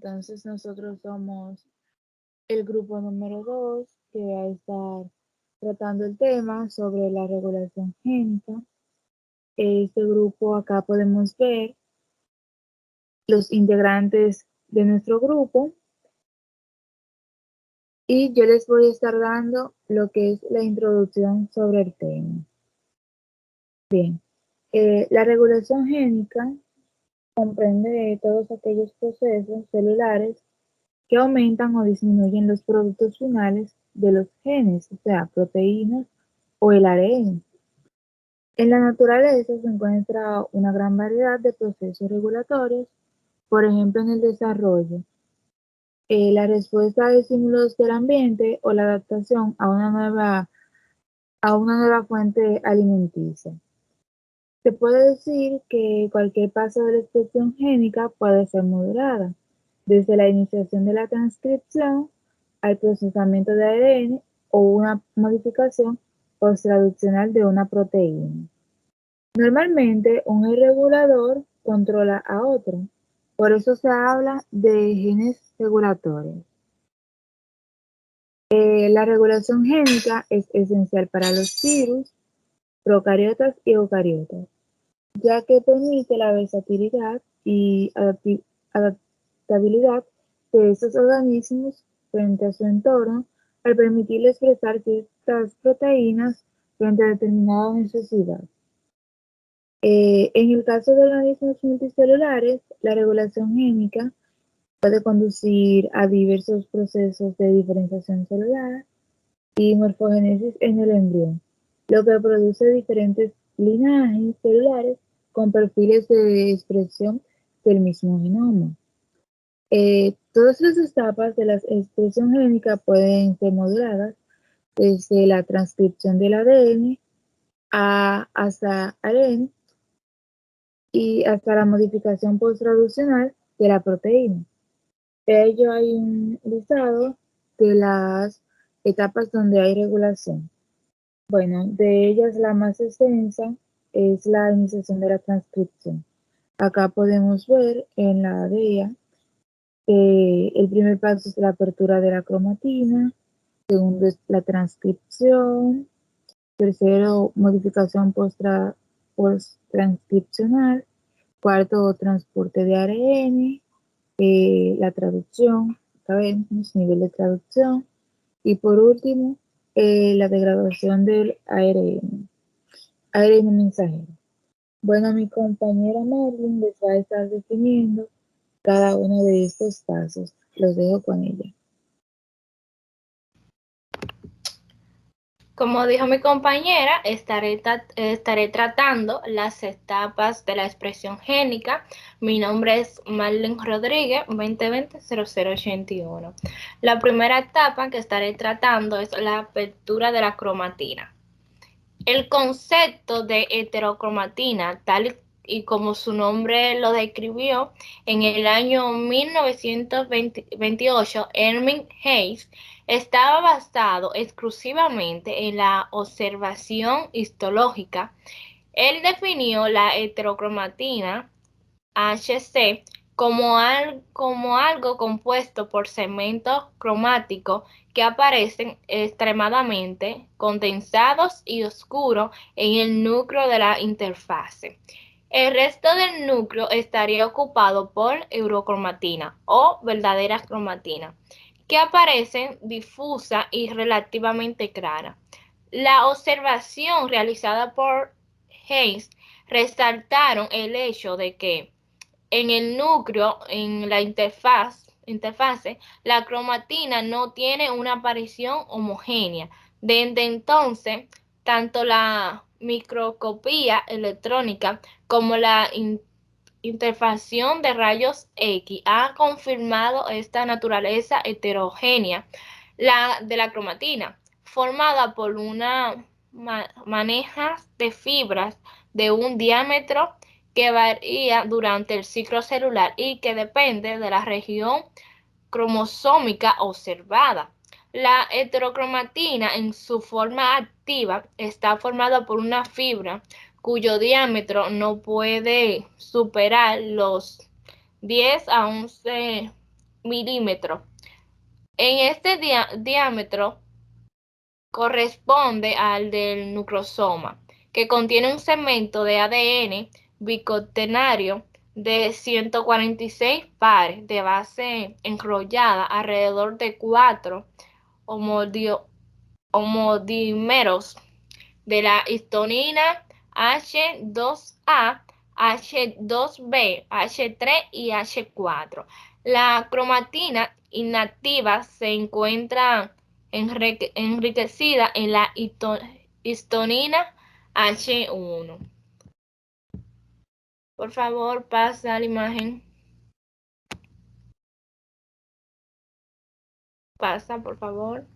Entonces nosotros somos el grupo número 2 que va a estar tratando el tema sobre la regulación génica. Este grupo acá podemos ver los integrantes de nuestro grupo y yo les voy a estar dando lo que es la introducción sobre el tema. Bien, la regulación génica comprende todos aquellos procesos celulares que aumentan o disminuyen los productos finales de los genes, o sea, proteínas o el ARN. En la naturaleza se encuentra una gran variedad de procesos regulatorios, por ejemplo, en el desarrollo, la respuesta a estímulos del ambiente o la adaptación a una nueva fuente alimenticia. Se puede decir que cualquier paso de la expresión génica puede ser modulada, desde la iniciación de la transcripción al procesamiento de ADN o una modificación posttraduccional de una proteína. Normalmente, un regulador controla a otro, por eso se habla de genes regulatorios. La regulación génica es esencial para los virus, procariotas y eucariotas, ya que permite la versatilidad y adaptabilidad de estos organismos frente a su entorno al permitirles expresar ciertas proteínas frente a determinada necesidad. En el caso de organismos multicelulares, la regulación génica puede conducir a diversos procesos de diferenciación celular y morfogénesis en el embrión, lo que produce diferentes linajes celulares con perfiles de expresión del mismo genoma. Todas las etapas de la expresión génica pueden ser moduladas desde la transcripción del ADN hasta ARN y hasta la modificación posttraduccional de la proteína. De ello hay un listado de las etapas donde hay regulación. Bueno, de ellas la más extensa es la iniciación de la transcripción. Acá podemos ver en la DEA que el primer paso es la apertura de la cromatina, segundo es la transcripción, tercero modificación posttranscripcional, cuarto transporte de ARN, la traducción, acá vemos nivel de traducción, y por último, la degradación del ARN mensajero. Bueno, mi compañera Marlene les va a estar definiendo cada uno de estos pasos. Los dejo con ella. Como dijo mi compañera, estaré tratando las etapas de la expresión génica. Mi nombre es Marlene Rodríguez, 2020-0081. La primera etapa que estaré tratando es la apertura de la cromatina. El concepto de heterocromatina, tal y como su nombre lo describió, en el año 1928, Hermann Hayes estaba basado exclusivamente en la observación histológica. Él definió la heterocromatina HC como algo compuesto por segmentos cromáticos que aparecen extremadamente condensados y oscuros en el núcleo de la interfase. El resto del núcleo estaría ocupado por eurocromatina o verdadera cromatina, que aparecen difusa y relativamente clara. La observación realizada por Hayes resaltaron el hecho de que en el núcleo, en la interfase, la cromatina no tiene una aparición homogénea. Desde entonces, tanto la microscopía electrónica como la interfacción de rayos X ha confirmado esta naturaleza heterogénea de la cromatina, formada por una manejas de fibras de un diámetro que varía durante el ciclo celular y que depende de la región cromosómica observada. La heterocromatina en su forma activa está formada por una fibra cuyo diámetro no puede superar los 10 a 11 milímetros. En este diámetro corresponde al del nucleosoma, que contiene un segmento de ADN bicuaternario de 146 pares de base enrollada alrededor de 4 homodímeros de la histonina H2A, H2B, H3 y H4. La cromatina inactiva se encuentra enriquecida en la histonina H1. Por favor, pasa la imagen. Pasa, por favor.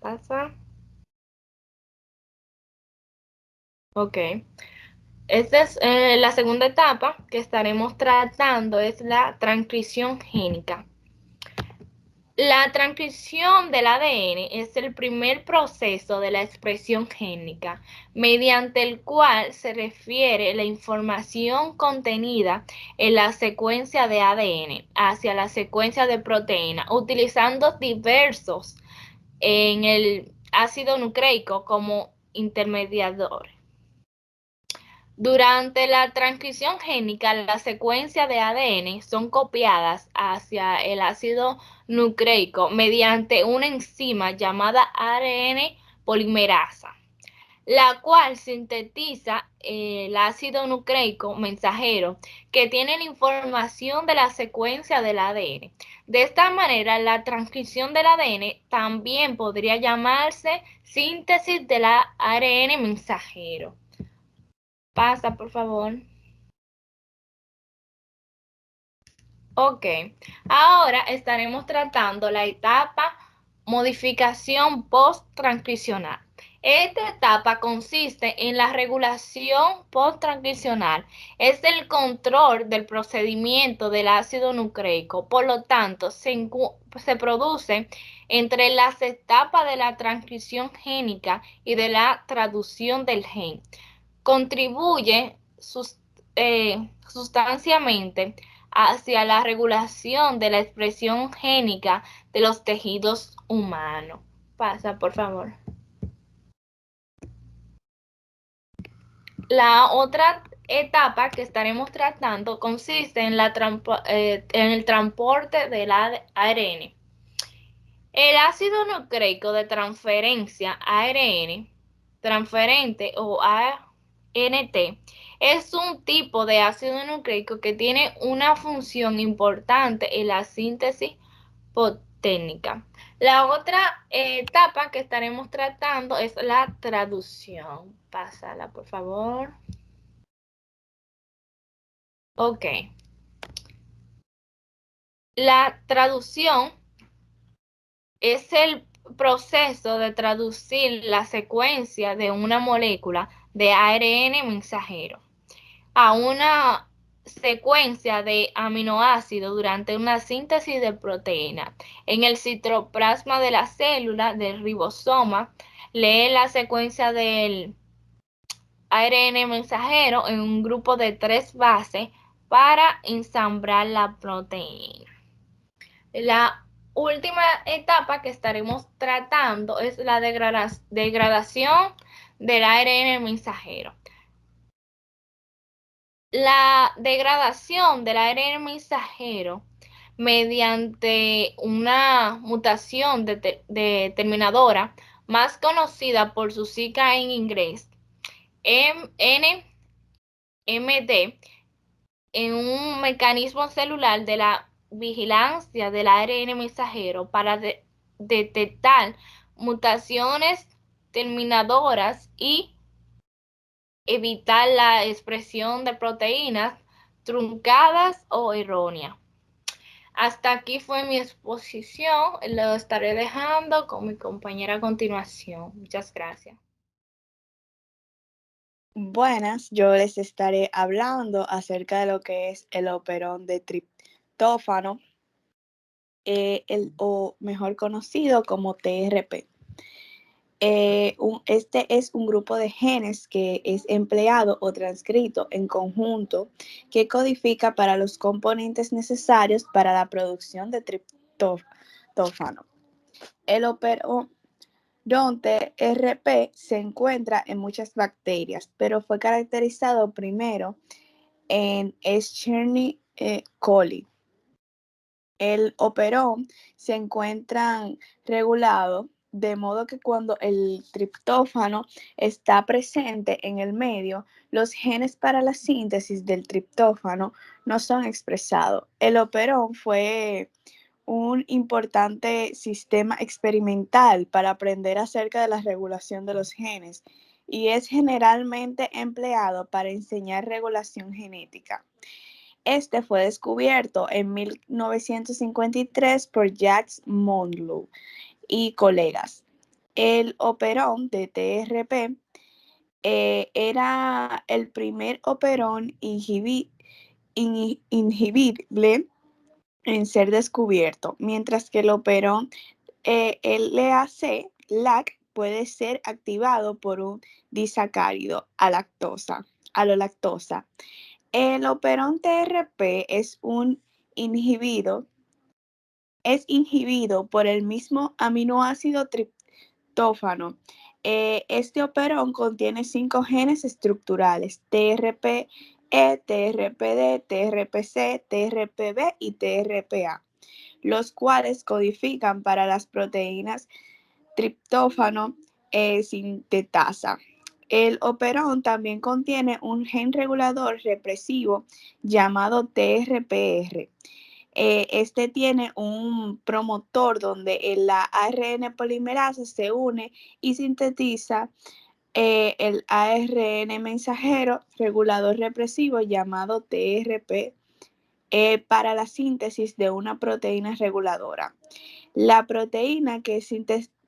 Pasa. Ok. Esta es la segunda etapa que estaremos tratando, es la transcripción génica. La transcripción del ADN es el primer proceso de la expresión génica, mediante el cual se refiere la información contenida en la secuencia de ADN hacia la secuencia de proteína, utilizando diversos en el ácido nucleico como intermediadores. Durante la transcripción génica, las secuencias de ADN son copiadas hacia el ácido nucleico mediante una enzima llamada ARN polimerasa, la cual sintetiza el ácido nucleico mensajero que tiene la información de la secuencia del ADN. De esta manera, la transcripción del ADN también podría llamarse síntesis del ARN mensajero. Pasa, por favor. Ok, ahora estaremos tratando la etapa modificación post-transcripcional. Esta etapa consiste en la regulación post-transcripcional. Es el control del procedimiento del ácido nucleico. Por lo tanto, se produce entre las etapas de la transcripción génica y de la traducción del gen. Contribuye sustancialmente hacia la regulación de la expresión génica de los tejidos humanos. Pasa, por favor. La otra etapa que estaremos tratando consiste en el transporte del ARN. El ácido nucleico de transferencia ARN, transferente o ANT, es un tipo de ácido nucleico que tiene una función importante en la síntesis proteínica. La otra etapa que estaremos tratando es la traducción. Pásala, por favor. Ok. La traducción es el proceso de traducir la secuencia de una molécula de ARN mensajero a una secuencia de aminoácidos durante una síntesis de proteína. En el citoplasma de la célula del ribosoma, lee la secuencia del ARN mensajero en un grupo de 3 bases para ensamblar la proteína. La última etapa que estaremos tratando es la degradación del ARN mensajero. La degradación del ARN mensajero mediante una mutación determinadora, más conocida por su sigla en inglés, NMD, en un mecanismo celular de la vigilancia del ARN mensajero para detectar mutaciones terminadoras y evitar la expresión de proteínas truncadas o erróneas. Hasta aquí fue mi exposición. Lo estaré dejando con mi compañera a continuación. Muchas gracias. Buenas, yo les estaré hablando acerca de lo que es el operón de triptófano, o mejor conocido como TRP. Este es un grupo de genes que es empleado o transcrito en conjunto que codifica para los componentes necesarios para la producción de triptófano. El operonte RP se encuentra en muchas bacterias, pero fue caracterizado primero en Escherichia coli. El operón se encuentra regulado de modo que cuando el triptófano está presente en el medio, los genes para la síntesis del triptófano no son expresados. El operón fue un importante sistema experimental para aprender acerca de la regulación de los genes y es generalmente empleado para enseñar regulación genética. Este fue descubierto en 1953 por Jacques Monod y colegas. El operón de TRP era el primer operón inhibible en ser descubierto, mientras que el operón LAC puede ser activado por un disacárido alolactosa. El operón TRP es inhibido por el mismo aminoácido triptófano. Este operón contiene 5 genes estructurales: TRPE, TRPD, TRPC, TRPB y TRPA, los cuales codifican para las proteínas triptófano sintetasa. El operón también contiene un gen regulador represivo llamado TRPR. Este tiene un promotor donde la ARN polimerasa se une y sintetiza el ARN mensajero regulador represivo llamado TRP para la síntesis de una proteína reguladora. La proteína que es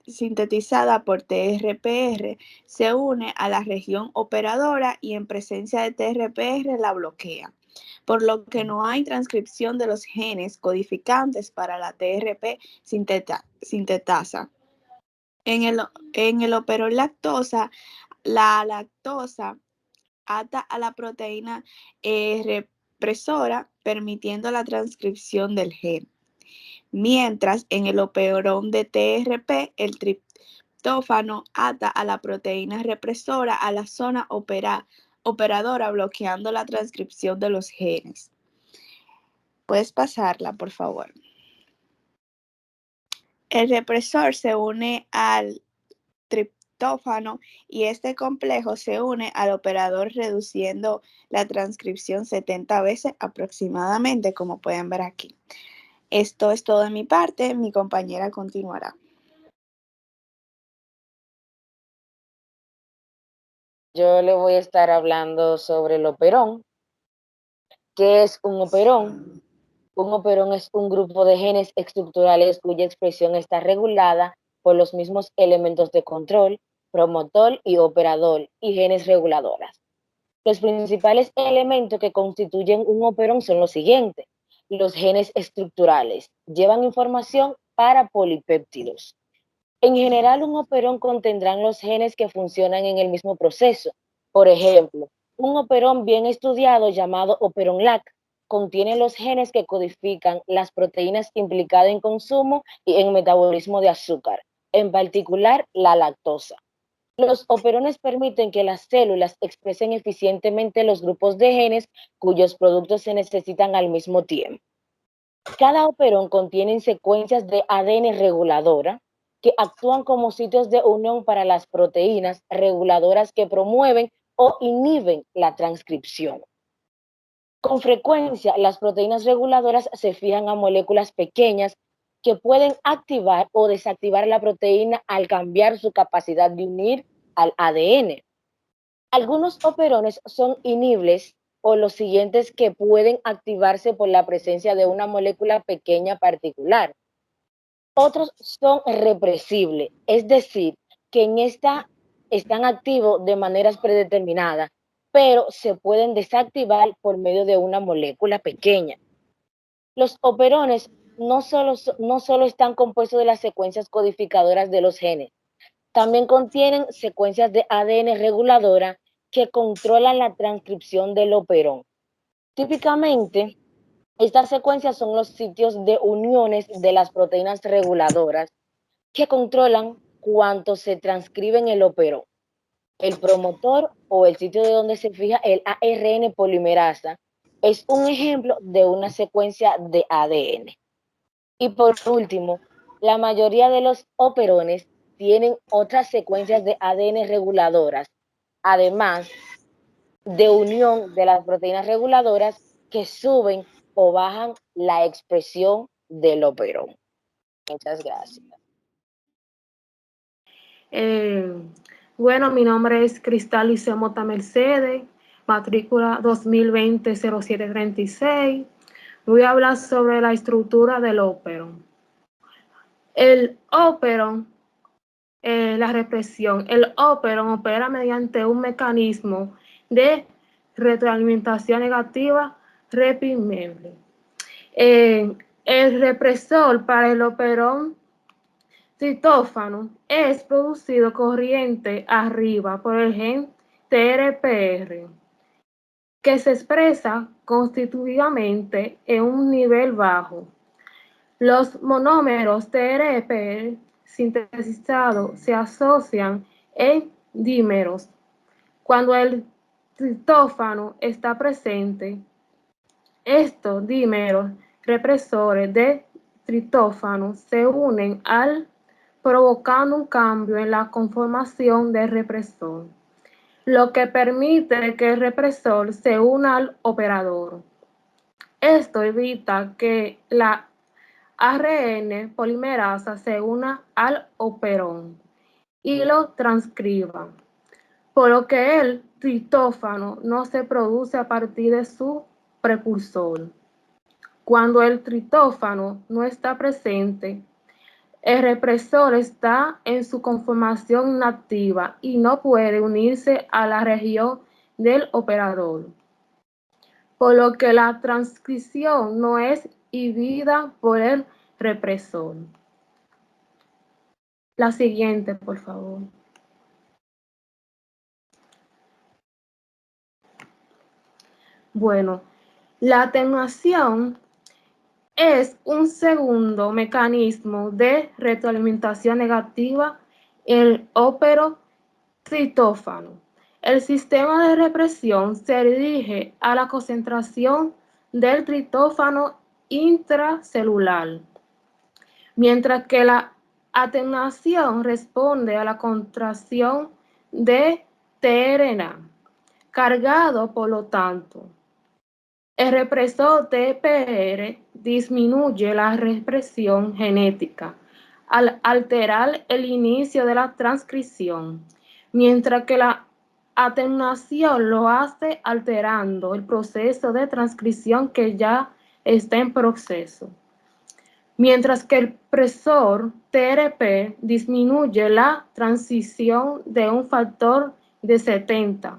sintetizada por TRPR se une a la región operadora y en presencia de TRPR la bloquea, por lo que no hay transcripción de los genes codificantes para la TRP sintetasa. En el operón lactosa, la lactosa ata a la proteína represora, permitiendo la transcripción del gen. Mientras en el operón de TRP, el triptófano ata a la proteína represora a la zona operadora, bloqueando la transcripción de los genes. Puedes pasarla, por favor. El represor se une al triptófano y este complejo se une al operador, reduciendo la transcripción 70 veces aproximadamente, como pueden ver aquí. Esto es todo de mi parte, mi compañera continuará. Yo le voy a estar hablando sobre el operón. ¿Qué es un operón? Un operón es un grupo de genes estructurales cuya expresión está regulada por los mismos elementos de control, promotor y operador, y genes reguladoras. Los principales elementos que constituyen un operón son los siguientes. Los genes estructurales llevan información para polipéptidos. En general, un operón contendrá los genes que funcionan en el mismo proceso. Por ejemplo, un operón bien estudiado llamado operón LAC contiene los genes que codifican las proteínas implicadas en consumo y en metabolismo de azúcar, en particular la lactosa. Los operones permiten que las células expresen eficientemente los grupos de genes cuyos productos se necesitan al mismo tiempo. Cada operón contiene secuencias de ADN reguladora que actúan como sitios de unión para las proteínas reguladoras que promueven o inhiben la transcripción. Con frecuencia, las proteínas reguladoras se fijan a moléculas pequeñas que pueden activar o desactivar la proteína al cambiar su capacidad de unir al ADN. Algunos operones son inhibibles o los siguientes que pueden activarse por la presencia de una molécula pequeña particular. Otros son represibles, es decir, que en esta están activos de maneras predeterminadas, pero se pueden desactivar por medio de una molécula pequeña. Los operones no solo están compuestos de las secuencias codificadoras de los genes, También contienen secuencias de ADN reguladora que controlan la transcripción del operón. Típicamente, estas secuencias son los sitios de uniones de las proteínas reguladoras que controlan cuánto se transcribe en el operón. El promotor o el sitio de donde se fija el ARN polimerasa es un ejemplo de una secuencia de ADN. Y por último, la mayoría de los operones tienen otras secuencias de ADN reguladoras, además de unión de las proteínas reguladoras que suben o bajan la expresión del operón. Muchas gracias. Bueno, mi nombre es Cristal Liceo Mota Mercedes, matrícula 2020-0736. Voy a hablar sobre la estructura del óperon. El óperon, la represión. El óperon opera mediante un mecanismo de retroalimentación negativa reprimible. El represor para el operón triptófano es producido corriente arriba por el gen TRPR, que se expresa constitutivamente en un nivel bajo. Los monómeros TRPR sintetizados se asocian en dímeros. Cuando el triptófano está presente, estos dímeros represores de triptófano se unen provocando un cambio en la conformación del represor, lo que permite que el represor se una al operador. Esto evita que la ARN polimerasa se una al operón y lo transcriba, por lo que el triptófano no se produce a partir de su precursor. Cuando el triptófano no está presente, el represor está en su conformación inactiva y no puede unirse a la región del operador, por lo que la transcripción no es inhibida por el represor. La siguiente, por favor. Bueno, la atenuación es un segundo mecanismo de retroalimentación negativa en el ópero triptófano. El sistema de represión se dirige a la concentración del triptófano intracelular, mientras que la atenuación responde a la contracción de tRNA, cargado por lo tanto. El represor TPR disminuye la represión genética al alterar el inicio de la transcripción, mientras que la atenuación lo hace alterando el proceso de transcripción que ya está en proceso. Mientras que el represor TRP disminuye la transición de un factor de 70.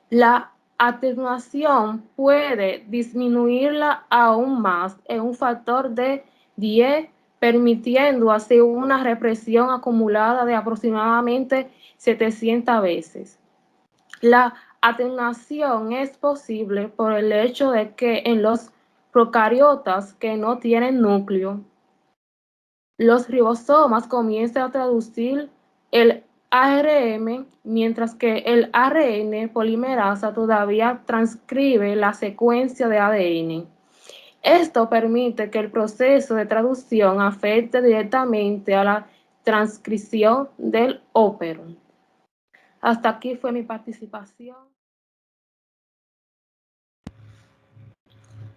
La atenuación puede disminuirla aún más en un factor de 10, permitiendo así una represión acumulada de aproximadamente 700 veces. La atenuación es posible por el hecho de que en los procariotas que no tienen núcleo, los ribosomas comienzan a traducir el ARN, mientras que el ARN polimerasa todavía transcribe la secuencia de ADN. Esto permite que el proceso de traducción afecte directamente a la transcripción del óperon. Hasta aquí fue mi participación.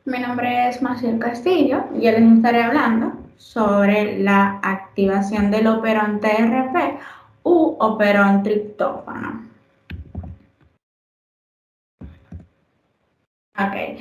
Mi nombre es Maciel Castillo y yo les estaré hablando sobre la activación del operón TRP u operón triptófano. Ok.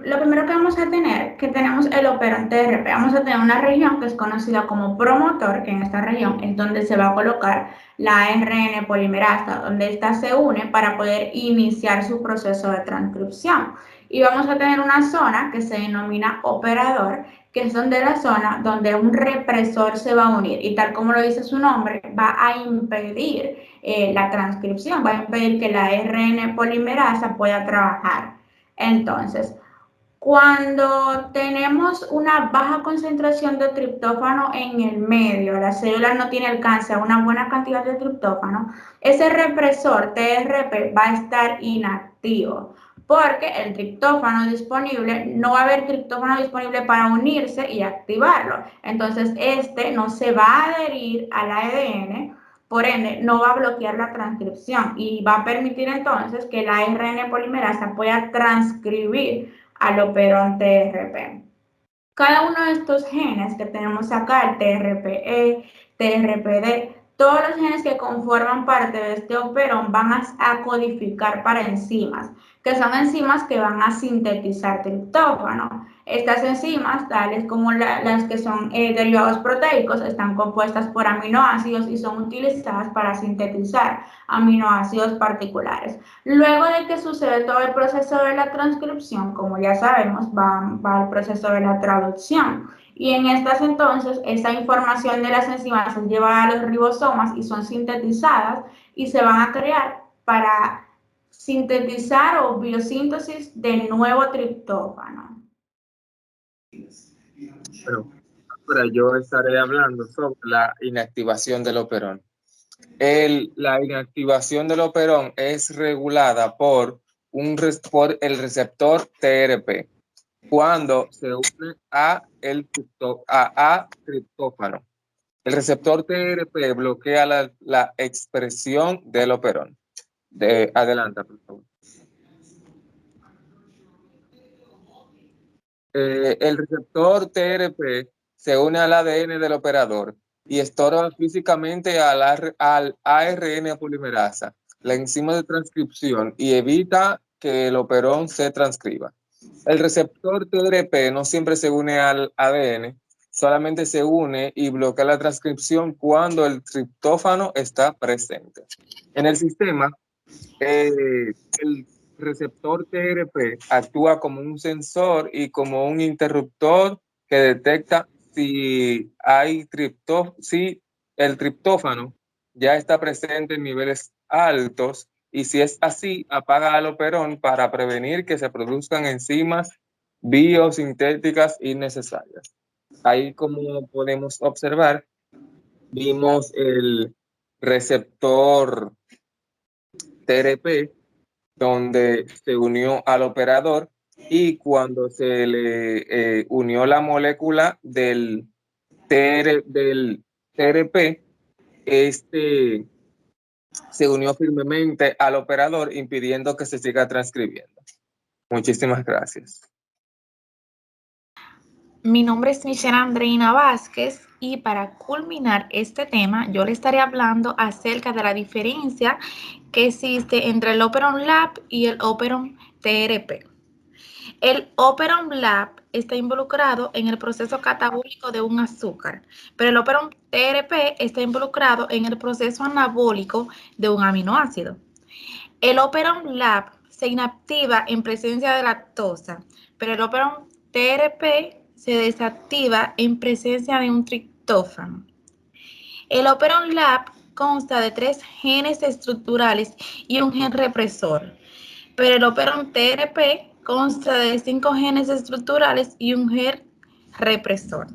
Lo primero que vamos a tener, que tenemos el operón TRP, vamos a tener una región que es conocida como promotor, que en esta región es donde se va a colocar la ARN polimerasa, donde ésta se une para poder iniciar su proceso de transcripción. Y vamos a tener una zona que se denomina operador, que es donde la zona donde un represor se va a unir y tal como lo dice su nombre, va a impedir la transcripción, va a impedir que la ARN polimerasa pueda trabajar. Entonces, cuando tenemos una baja concentración de triptófano en el medio, la célula no tiene alcance a una buena cantidad de triptófano, ese represor TRP va a estar inactivo porque el triptófano disponible, no va a haber triptófano disponible para unirse y activarlo. Entonces, este no se va a adherir al ADN, por ende, no va a bloquear la transcripción y va a permitir entonces que la ARN polimerasa pueda transcribir al operón TRP. Cada uno de estos genes que tenemos acá, el TRPE, TRPD, todos los genes que conforman parte de este operón van a codificar para enzimas, que son enzimas que van a sintetizar triptófano. Estas enzimas, tales como las que son derivados proteicos, están compuestas por aminoácidos y son utilizadas para sintetizar aminoácidos particulares. Luego de que sucede todo el proceso de la transcripción, como ya sabemos, va el proceso de la traducción. Y en estas entonces, esa información de las enzimas es llevada a los ribosomas y son sintetizadas y se van a crear para sintetizar o biosíntesis de nuevo triptófano. Bueno, ahora yo estaré hablando sobre la inactivación del operón. La inactivación del operón es regulada por el receptor TRP cuando se une a triptófano. El receptor TRP bloquea la expresión del operón. Adelanta, por favor. El receptor TRP se une al ADN del operador y estorba físicamente al ARN polimerasa, la enzima de transcripción, y evita que el operón se transcriba. El receptor TRP no siempre se une al ADN, solamente se une y bloquea la transcripción cuando el triptófano está presente. En el sistema, el receptor TRP actúa como un sensor y como un interruptor que detecta si el triptófano ya está presente en niveles altos, y si es así, apaga al operón para prevenir que se produzcan enzimas biosintéticas innecesarias. Ahí, como podemos observar, vimos el receptor TRP donde se unió al operador, y cuando se le unió la molécula del TRP, este se unió firmemente al operador, impidiendo que se siga transcribiendo. Muchísimas gracias. Mi nombre es Michelle Andreina Vázquez y para culminar este tema yo le estaré hablando acerca de la diferencia que existe entre el Operon Lab y el Operon TRP. El Operon Lab está involucrado en el proceso catabólico de un azúcar, pero el Operon TRP está involucrado en el proceso anabólico de un aminoácido. El Operon Lab se inactiva en presencia de lactosa, pero el Operon TRP se desactiva en presencia de un triptófano. El Operon Lab consta de 3 genes estructurales y un gen represor, pero el Operon TRP consta de 5 genes estructurales y un gen represor.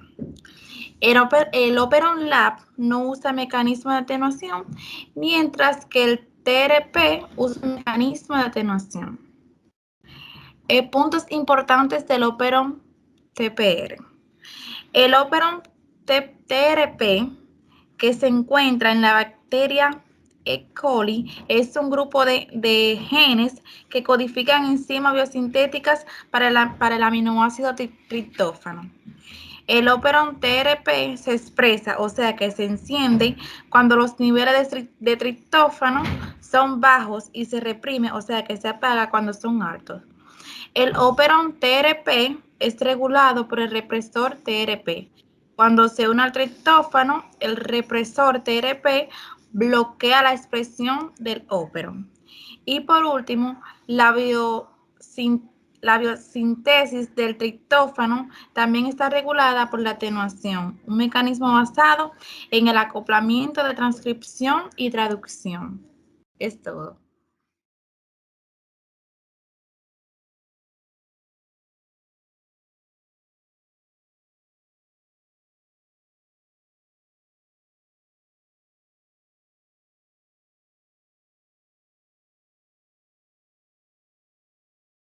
El Operon Lab no usa mecanismo de atenuación, mientras que el TRP usa un mecanismo de atenuación. Puntos importantes del Operon TPR. El Operon TRP, que se encuentra en la bacteria E. coli, es un grupo de genes que codifican enzimas biosintéticas para el aminoácido triptófano. El Operon TRP se expresa, o sea que se enciende cuando los niveles de triptófano son bajos, y se reprime, o sea que se apaga cuando son altos. El Operon TRP es regulado por el represor TRP. Cuando se une al triptófano, el represor TRP bloquea la expresión del Operon. Y por último, la la biosíntesis del triptófano también está regulada por la atenuación, un mecanismo basado en el acoplamiento de transcripción y traducción. Es todo.